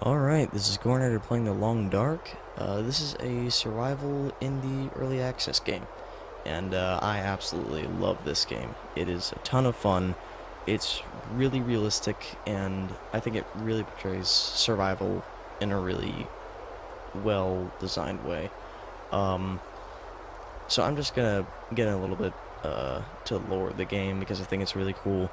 Alright, this is Gornator playing The Long Dark. This is a survival indie early access game, and I absolutely love this game. It is a ton of fun, it's really realistic, and I think it really portrays survival in a really well-designed way. Um, so I'm just gonna get in a little bit to lore the game because I think it's really cool.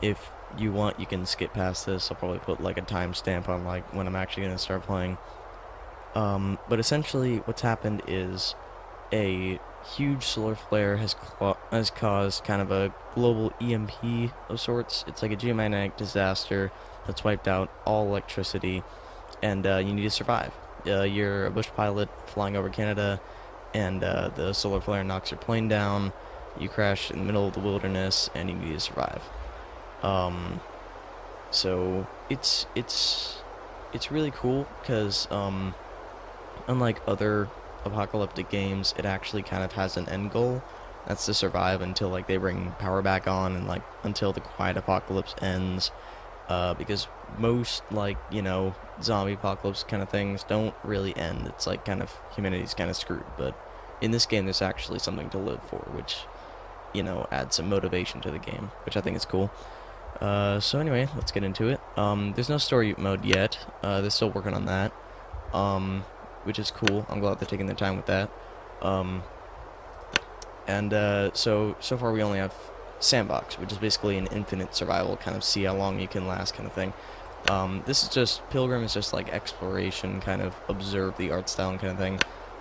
If you want, you can skip past this. I'll probably put like a timestamp on like when I'm actually gonna start playing. But essentially, what's happened is a huge solar flare has caused kind of a global EMP of sorts. It's like a geomagnetic disaster that's wiped out all electricity, and you need to survive. You're a bush pilot flying over Canada, and the solar flare knocks your plane down. You crash in the middle of the wilderness, and you need to survive. Um, so it's really cool because unlike other apocalyptic games, it actually kind of has an end goal. That's to survive until like they bring power back on and like until the quiet apocalypse ends. Because most like zombie apocalypse kind of things don't really end. It's like kind of humanity's kind of screwed. But in this game, there's actually something to live for, which adds some motivation to the game, which I think is cool. So anyway, let's get into it. There's no story mode yet. They're still working on that, which is cool. I'm glad they're taking their time with that. So far we only have sandbox, which is basically an infinite survival, kind of see how long you can last kind of thing. This is just, Pilgrim is just like exploration, kind of observe the art style kind of thing.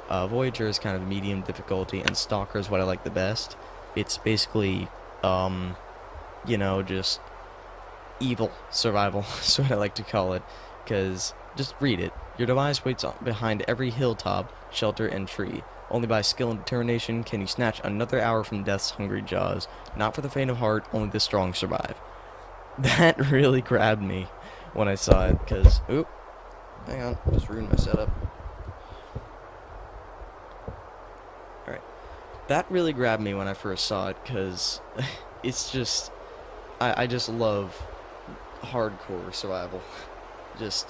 Voyager is kind of medium difficulty, and Stalker is what I like the best. It's basically, just evil survival is what I like to call it, because just read it. Your demise waits behind every hilltop, shelter, and tree. Only by skill and determination can you snatch another hour from death's hungry jaws. Not for the faint of heart, only the strong survive. That really grabbed me when I saw it, because, oop, hang on, just ruined my setup. Alright. That really grabbed me when I first saw it, because it's just, I just love hardcore survival. Just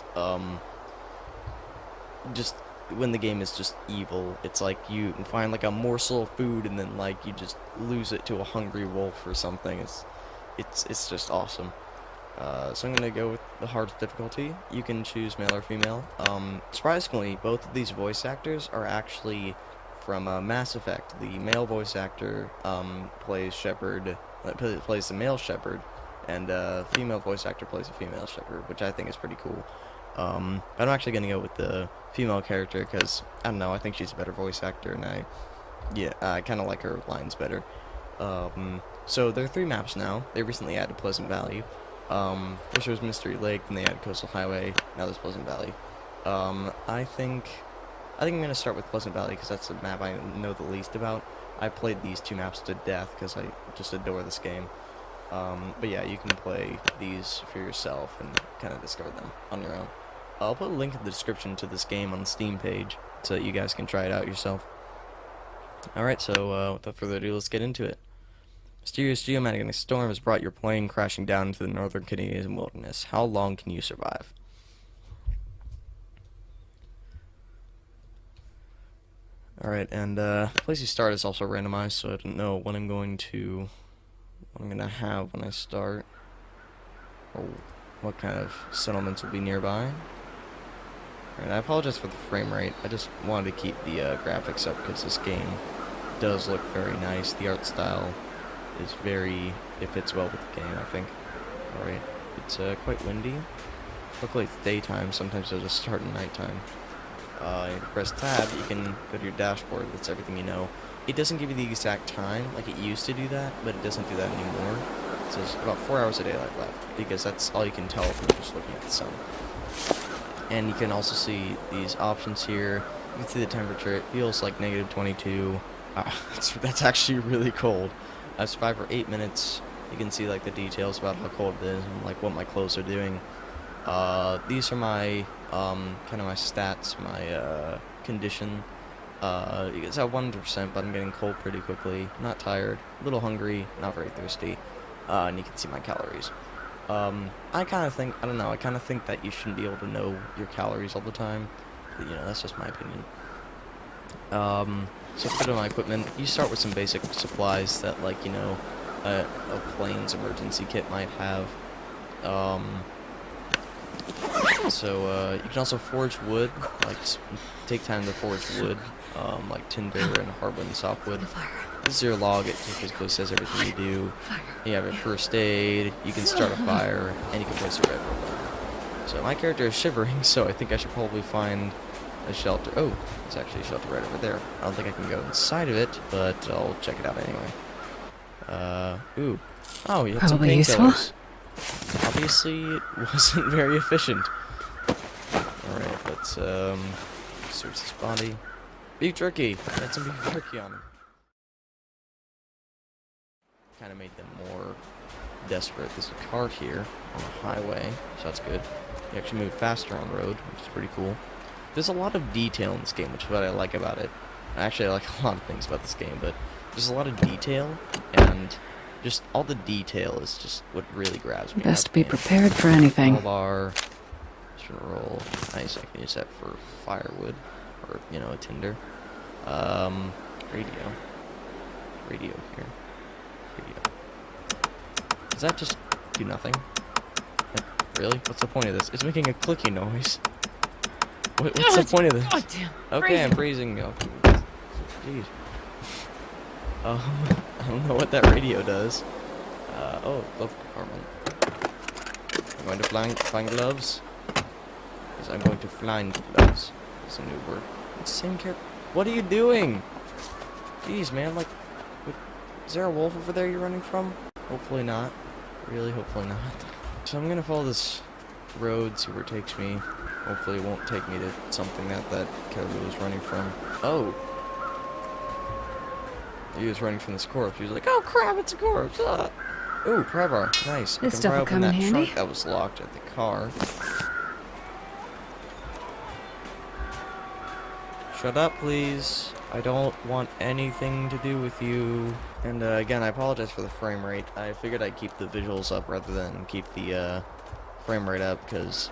when the game is just evil, it's like you find like a morsel of food and then like you just lose it to a hungry wolf or something. It's just awesome. So I'm gonna go with the hardest difficulty. You can choose male or female. Surprisingly, both of these voice actors are actually from Mass Effect. The male voice actor plays Shepard, plays the male Shepard, and female voice actor plays a female Shepard, which I think is pretty cool. I'm actually gonna go with the female character because I don't know, I think she's a better voice actor, and I kind of like her lines better. So there are 3 maps now. They recently added Pleasant Valley. First was Mystery Lake, then they added Coastal Highway. Now there's Pleasant Valley. I think I'm gonna start with Pleasant Valley because that's the map I know the least about. I played these 2 maps to death because I just adore this game. But yeah, you can play these for yourself and kind of discover them on your own. I'll put a link in the description to this game on the Steam page so that you guys can try it out yourself. Alright, so without further ado, let's get into it. Mysterious geomagnetic storm has brought your plane crashing down into the northern Canadian wilderness. How long can you survive? Alright, and the place you start is also randomized, so I don't know what I'm gonna have when I start, or what kind of settlements will be nearby. Alright, I apologize for the frame rate. I just wanted to keep the graphics up because this game does look very nice. The art style is it fits well with the game, I think. Alright, it's quite windy. Luckily it's daytime, sometimes it'll just start at nighttime. If you press tab, you can go to your dashboard, that's everything you know. It doesn't give you the exact time, like it used to do that, but it doesn't do that anymore. So there's about 4 hours of daylight left, because that's all you can tell from just looking at the sun. And you can also see these options here. You can see the temperature. It feels like negative 22. That's actually really cold. I survived for 8 minutes. You can see like the details about how cold it is and like what my clothes are doing. These are my kind of my stats, my condition. It's at 100%, but I'm getting cold pretty quickly. Not tired, a little hungry, not very thirsty. And you can see my calories. I kind of think, I don't know, I kind of think that you shouldn't be able to know your calories all the time. But, you know, that's just my opinion. So for my equipment, you start with some basic supplies that, like, you know, a plane's emergency kit might have. You can also forge wood, like, take time to forge wood, like tinder and hardwood and softwood. This is your log, it basically says everything you do. You have your first aid, you can start a fire, and you can place a red rope. So my character is shivering, so I think I should probably find a shelter. Oh, there's actually a shelter right over there. I don't think I can go inside of it, but I'll check it out anyway. Ooh. Oh, you have some painkillers. Obviously, it wasn't very efficient. Alright, let's, search this body. Beef jerky! Had some beef jerky on him. Kind of made them more desperate. There's a car here on the highway, so that's good. You actually move faster on the road, which is pretty cool. There's a lot of detail in this game, which is what I like about it. Actually, I like a lot of things about this game, but there's a lot of detail, and just all the detail is just what really grabs me. Best be prepared for anything. Bar, roll. Nice, I can use that for firewood, or, you know, a tinder. Radio. Radio here. Radio. Does that just do nothing? Like, really? What's the point of this? It's making a clicky noise. What's the point of this? God damn. Okay, I'm freezing. Oh, jeez. I don't know what that radio does. Oh, glove compartment. I'm going to find gloves. Yes, I'm going to find gloves. That's a new word. Same character. What are you doing? Jeez, man, like, is there a wolf over there you're running from? Hopefully not. Really, hopefully not. So I'm gonna follow this road, see where it takes me. Hopefully it won't take me to something that caribou was running from. Oh! He was running from this corpse. He was like, oh crap, it's a corpse! Ooh, pry bar. Nice. This I can stuff pry will open come in that handy. trunk that was locked at the car. Shut up, please. I don't want anything to do with you. And again, I apologize for the frame rate. I figured I'd keep the visuals up rather than keep the frame rate up, because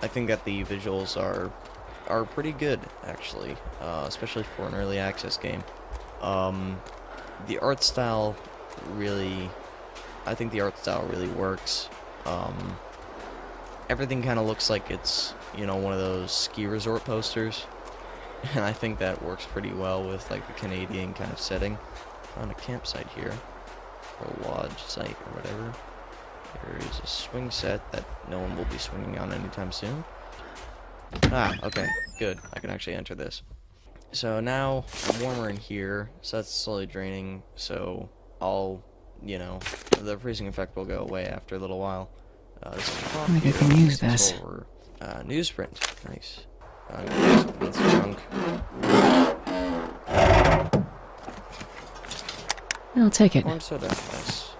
I think that the visuals are pretty good, actually, especially for an early access game. The art style really, I think the art style really works. Everything kind of looks like it's, you know, one of those ski resort posters. And I think that works pretty well with, like, the Canadian kind of setting. Found a campsite here, or a lodge site, or whatever. There is a swing set that no one will be swinging on anytime soon. Ah, okay, good. I can actually enter this. So now, I'm warmer in here, so that's slowly draining, so I'll, you know, the freezing effect will go away after a little while. I think I can use this. Newsprint, nice. That's junk. I'll take it. Corn soda, nice.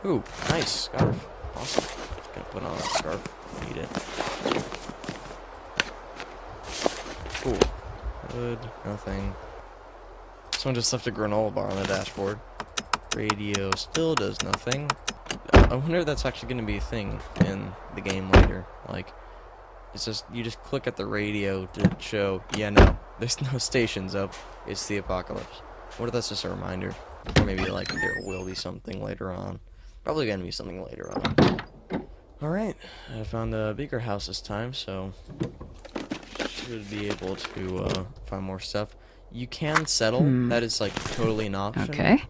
Ooh, nice scarf. Awesome. Gonna put on that scarf. Need it. Cool. Good. Nothing. Someone just left a granola bar on the dashboard. Radio still does nothing. I wonder if that's actually gonna be a thing in the game later. Like, it's just, you just click at the radio to show, yeah, no, there's no stations up, it's the apocalypse. What if that's just a reminder? Or maybe, like, there will be something later on. Probably gonna be something later on. Alright, I found a bigger house this time, so should be able to find more stuff. You can settle, that is, like, totally an option. Okay.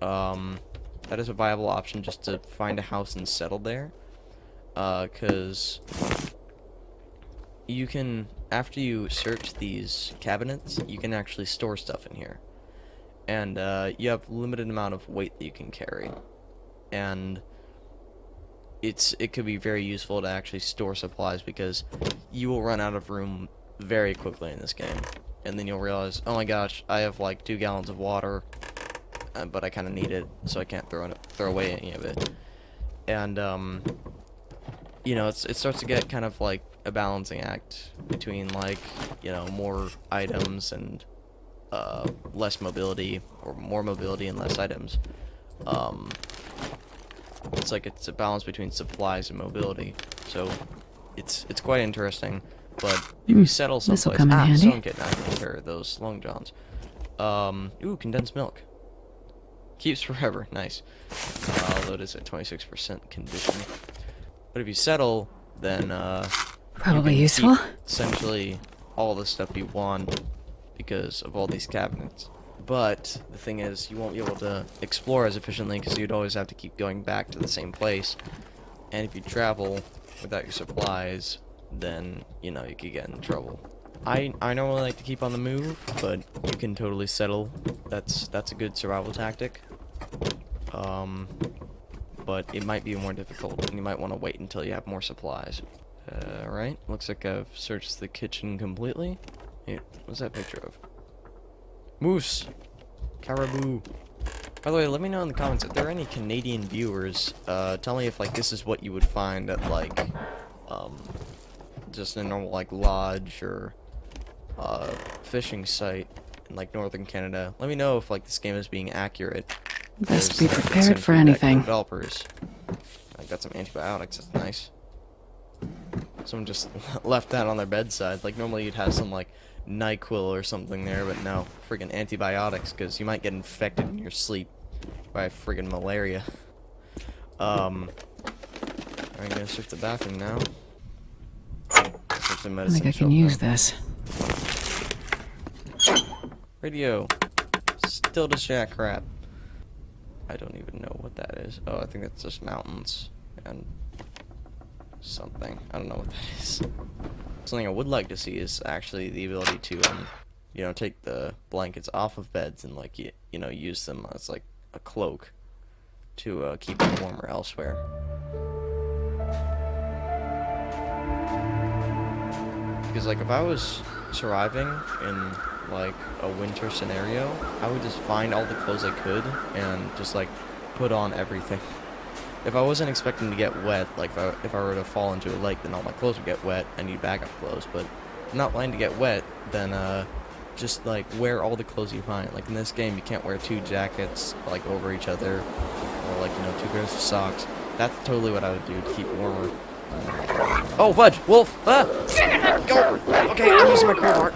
That is a viable option, just to find a house and settle there. 'Cause you can, after you search these cabinets, you can actually store stuff in here. And you have limited amount of weight that you can carry. And it could be very useful to actually store supplies, because you will run out of room very quickly in this game. And then you'll realize, oh my gosh, I have like 2 gallons of water, but I kind of need it, so I can't throw away any of it. And you know, it starts to get kind of like a balancing act between, like, you know, more items and less mobility, or more mobility and less items. It's like it's a balance between supplies and mobility. So it's quite interesting. But if you settle This'll someplace, come in handy. Stone Kit, I can repair those long johns. Ooh, condensed milk. Keeps forever, nice. Although it is at 26% condition. But if you settle, then Probably you can useful. keep essentially all the stuff you want because of all these cabinets. But the thing is, you won't be able to explore as efficiently because you'd always have to keep going back to the same place. And if you travel without your supplies, then, you know, you could get in trouble. I normally like to keep on the move, but you can totally settle. That's a good survival tactic. But it might be more difficult, and you might want to wait until you have more supplies. Alright, looks like I've searched the kitchen completely. Hey, what's that picture of? Moose! Caribou! By the way, let me know in the comments if there are any Canadian viewers. Tell me if, like, this is what you would find at, like, just a normal, like, lodge or, fishing site in, like, northern Canada. Let me know if, like, this game is being accurate. Best be There's, prepared some for feedback from anything. Developers. I got some antibiotics, that's nice. Someone just left that on their bedside. Like, normally you'd have some, like, NyQuil or something there, but no. Friggin' antibiotics, because you might get infected in your sleep by friggin' malaria. I'm gonna search the bathroom now. Search the I medicine think I can shelf use now. this. Radio. Still just jack crap. I don't even know what that is. Oh, I think that's just mountains and something. I don't know what that is. Something I would like to see is actually the ability to, you know, take the blankets off of beds and, like, you know, use them as, like, a cloak to keep them warmer elsewhere. Because, like, if I was surviving in, like, a winter scenario, I would just find all the clothes I could and just, like, put on everything. If I wasn't expecting to get wet, like, if I were to fall into a lake, then all my clothes would get wet. I need backup clothes, but if I'm not planning to get wet, then, just, like, wear all the clothes you find. Like, in this game, you can't wear 2 jackets, like, over each other, or, like, you know, 2 pairs of socks. That's totally what I would do to keep warmer. Oh, fudge! Wolf! Ah! Go! Okay, I'm using my crowbar.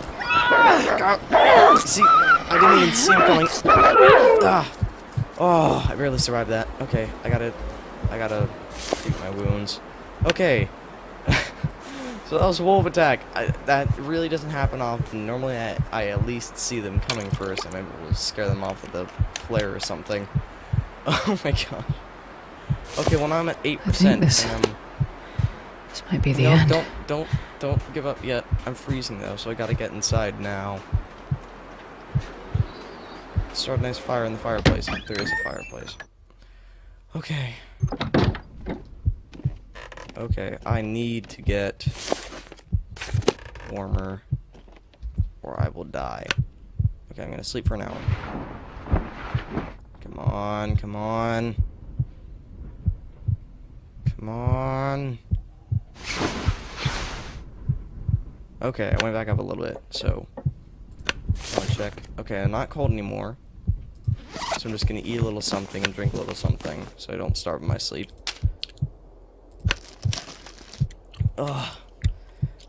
Go. See, I didn't even see him coming. Ah! Oh, I barely survived that. Okay, I gotta treat my wounds. Okay. So that was a wolf attack. That really doesn't happen often. Normally I at least see them coming first and maybe we'll scare them off with a flare or something. Oh my god. Okay, well now I'm at 8% this might be the end. Don't give up yet. I'm freezing though, so I gotta get inside now. Start a nice fire in the fireplace. There is a fireplace. Okay. Okay, I need to get warmer or I will die. Okay, I'm gonna sleep for an hour. Come on, come on. Come on. Okay, I went back up a little bit, so I wanna check. Okay, I'm not cold anymore. So I'm just gonna eat a little something and drink a little something so I don't starve in my sleep. Ugh.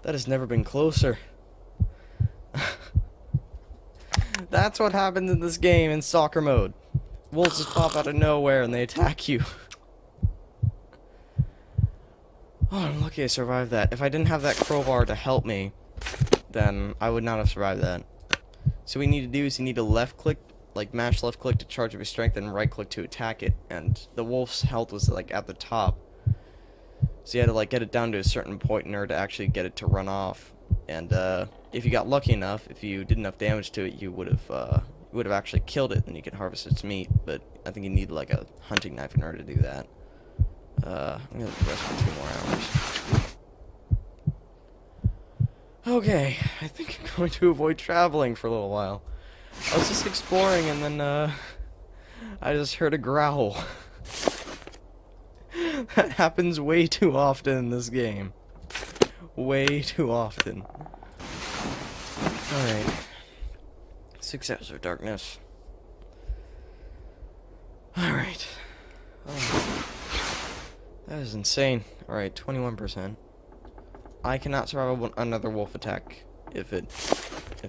That has never been closer. That's what happens in this game in soccer mode. Wolves just pop out of nowhere and they attack you. Oh, I'm lucky I survived that. If I didn't have that crowbar to help me, then I would not have survived that. So what you need to do is you need to left click, like mash left click to charge up your strength and right click to attack it. And the wolf's health was like at the top. So you had to like get it down to a certain point in order to actually get it to run off. And if you got lucky enough, if you did enough damage to it, you would have actually killed it and you could harvest its meat. But I think you need like a hunting knife in order to do that. I'm gonna rest for 2 more hours. Okay, I think I'm going to avoid traveling for a little while. I was just exploring and then I just heard a growl. That happens way too often in this game. Way too often. Alright. 6 hours of darkness. Alright. Oh. That is insane. Alright, 21%. I cannot survive another wolf attack if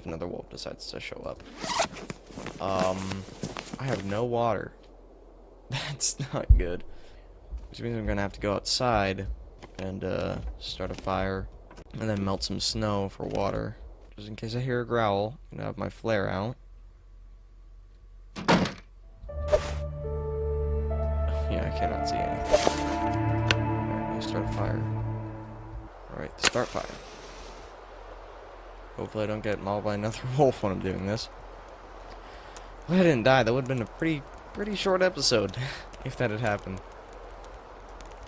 another wolf decides to show up. I have no water. That's not good. Which means I'm gonna have to go outside and start a fire and then melt some snow for water. Just in case I hear a growl, I'm gonna have my flare out. Yeah, I cannot see anything. Alright, let's start a fire. Alright, start fire. Hopefully I don't get mauled by another wolf when I'm doing this. If I didn't die, that would have been a pretty short episode, if that had happened.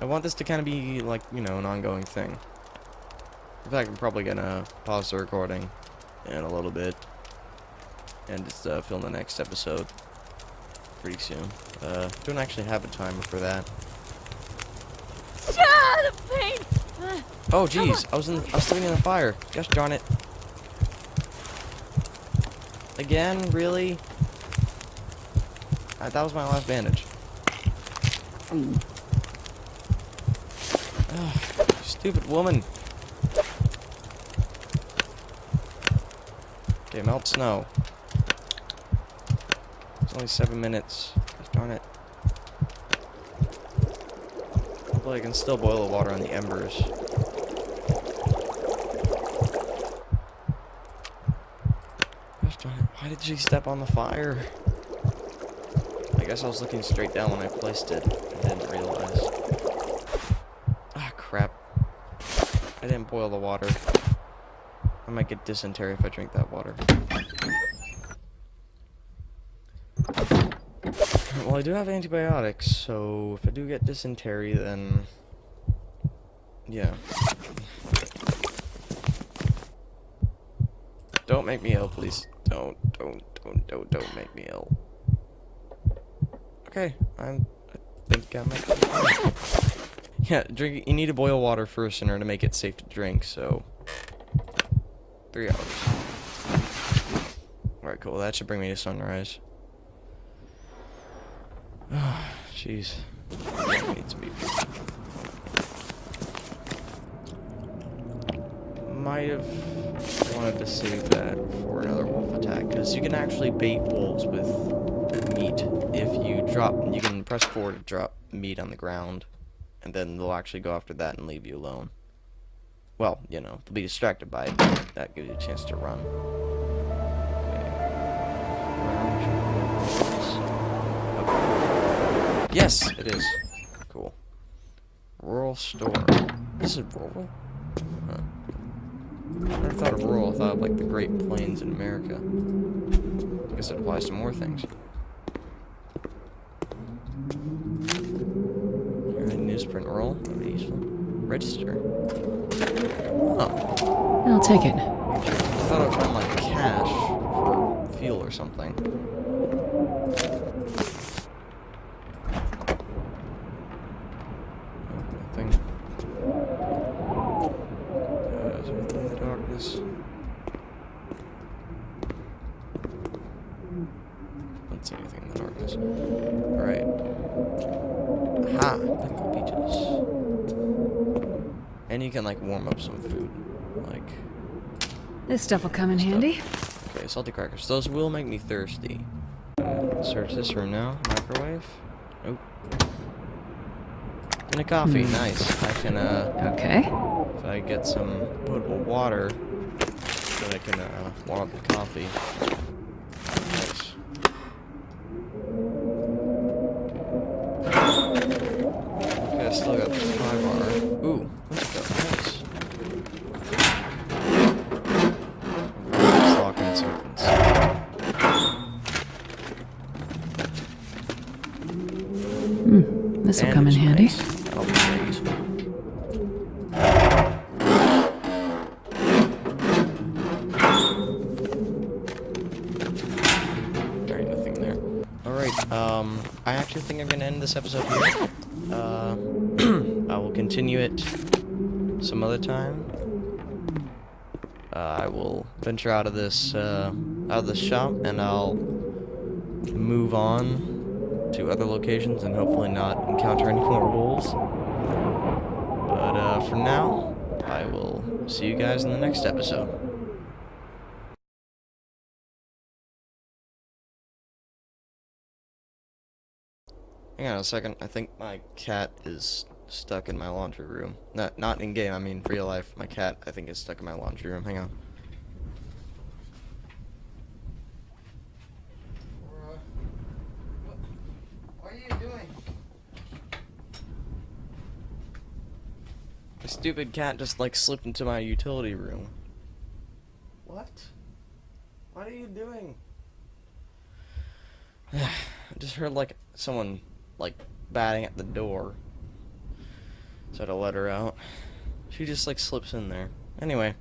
I want this to kind of be, like, you know, an ongoing thing. In fact, I'm probably gonna pause the recording in a little bit and just film the next episode pretty soon. Don't actually have a timer for that. Ah, the pain! Oh, jeez, I was sitting in the fire. Gosh darn it. Again, really? That was my last bandage. Ugh, stupid woman. Okay, melt snow. It's only 7 minutes. Gosh darn it. Hopefully I can still boil the water on the embers. Gosh darn it. Why did she step on the fire? I guess I was looking straight down when I placed it. I didn't realize. Ah, crap. I didn't boil the water. I might get dysentery if I drink that water. Well, I do have antibiotics, so if I do get dysentery, then... yeah. Don't make me ill, please. Don't make me ill. Okay, I think I might be fine. Yeah, you need to boil water first in order to make it safe to drink, so 3 hours. Alright, cool, that should bring me to sunrise. Jeez. I need some beef. Might have wanted to save that for another wolf attack, because you can actually bait wolves with meat. If you can press forward to drop meat on the ground, and then they'll actually go after that and leave you alone. Well, you know, they'll be distracted by it, but that gives you a chance to run. Okay. Yes, it is. Cool. Rural store. This is rural? Huh. I never thought of rural, I thought of like the Great Plains in America. I guess it applies to more things. Alright, newsprint roll. That'd be useful. Register. Oh. I'll take it. I thought I'd find like cash for fuel or something. Nothing. Is there anything in the darkness? Don't see anything in the darkness. Alright. Aha! Pickle peaches. And you can like warm up some food. Like This stuff will come in handy. okay, salty crackers. Those will make me thirsty. Search this room now. Microwave. Nope. And a coffee. Nice. I can Okay. if I get some potable water, then I can warm up the coffee. Nice. Okay, I still got the 5 bar. Ooh, let's go. Nice. Just locking something. This will come in handy. Nice. That'll be very useful. Alright, nothing there. Alright, I actually think I'm gonna end this episode here. I will continue it some other time. I will venture out of this shop, and I'll move on to other locations and hopefully not encounter any more wolves. But for now, I will see you guys in the next episode. Hang on a second. I think my cat is stuck in my laundry room. Not in game. I mean real life. My cat, I think, is stuck in my laundry room. Hang on. What are you doing? The stupid cat just like slipped into my utility room. What? What are you doing? I just heard like someone like batting at the door. So I had to let her out. She just like slips in there. Anyway,